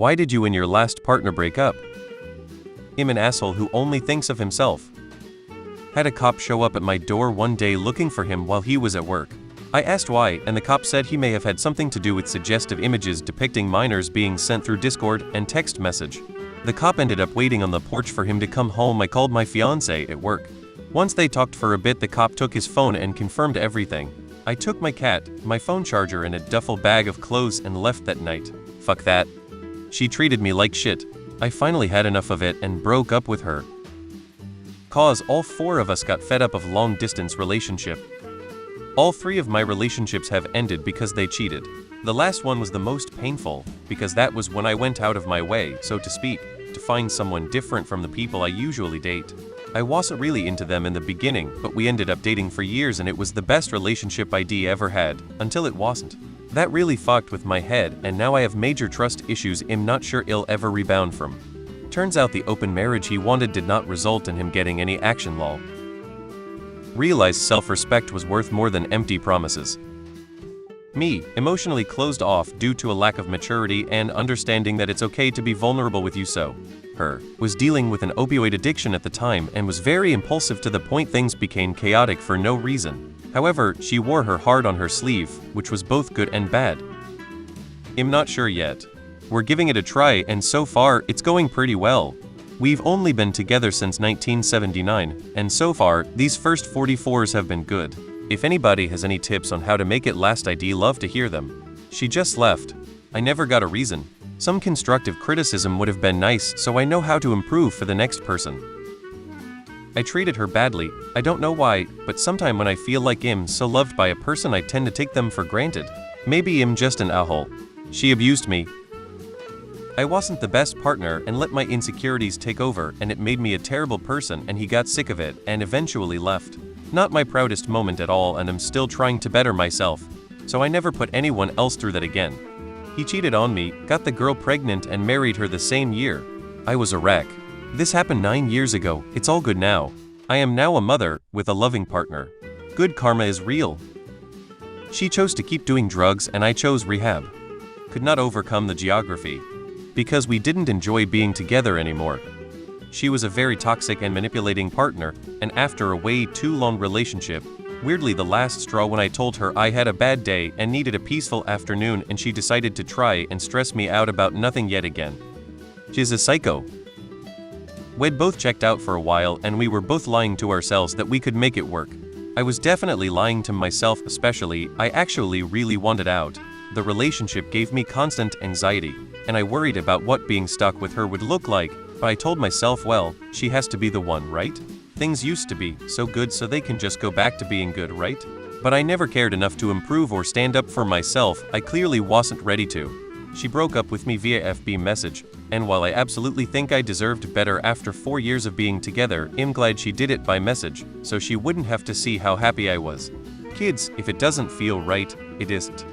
Why did you and your last partner break up? I'm an asshole who only thinks of himself. Had a cop show up at my door one day looking for him while he was at work. I asked why, and the cop said he may have had something to do with suggestive images depicting minors being sent through Discord and text message. The cop ended up waiting on the porch for him to come home. I called my fiancé at work. Once they talked for a bit, the cop took his phone and confirmed everything. I took my cat, my phone charger, and a duffel bag of clothes and left that night. Fuck that. She treated me like shit. I finally had enough of it and broke up with her. Cause all four of us got fed up of long-distance relationship. All three of my relationships have ended because they cheated. The last one was the most painful, because that was when I went out of my way, so to speak, to find someone different from the people I usually date. I wasn't really into them in the beginning, but we ended up dating for years and it was the best relationship I ever had, until it wasn't. That really fucked with my head, and now I have major trust issues I'm not sure I'll ever rebound from. Turns out the open marriage he wanted did not result in him getting any action lol. Realized self-respect was worth more than empty promises. Me, emotionally closed off due to a lack of maturity and understanding that it's okay to be vulnerable with you so. Her, was dealing with an opioid addiction at the time and was very impulsive to the point things became chaotic for no reason. However, she wore her heart on her sleeve, which was both good and bad. I'm not sure yet. We're giving it a try and so far, it's going pretty well. We've only been together since 1979, and so far, these first 44s have been good. If anybody has any tips on how to make it last, I'd love to hear them. She just left. I never got a reason. Some constructive criticism would have been nice so I know how to improve for the next person. I treated her badly, I don't know why, but sometime when I feel like I'm so loved by a person I tend to take them for granted. Maybe I'm just an a-hole. She abused me. I wasn't the best partner and let my insecurities take over, and it made me a terrible person, and he got sick of it and eventually left. Not my proudest moment at all, and I'm still trying to better myself, so I never put anyone else through that again. He cheated on me, got the girl pregnant and married her the same year. I was a wreck. This happened 9 years ago, it's all good now. I am now a mother, with a loving partner. Good karma is real. She chose to keep doing drugs and I chose rehab. Could not overcome the geography. Because we didn't enjoy being together anymore. She was a very toxic and manipulating partner, and after a way too long relationship, weirdly the last straw when I told her I had a bad day and needed a peaceful afternoon, and she decided to try and stress me out about nothing yet again. She's a psycho. We'd both checked out for a while and we were both lying to ourselves that we could make it work. I was definitely lying to myself, especially I actually really wanted out. The relationship gave me constant anxiety, and I worried about what being stuck with her would look like, but I told myself, well, she has to be the one, right? Things used to be so good so they can just go back to being good, right? But I never cared enough to improve or stand up for myself. I clearly wasn't ready to. She broke up with me via FB message, and while I absolutely think I deserved better after 4 years of being together, I'm glad she did it by message, so she wouldn't have to see how happy I was. Kids, if it doesn't feel right, it isn't.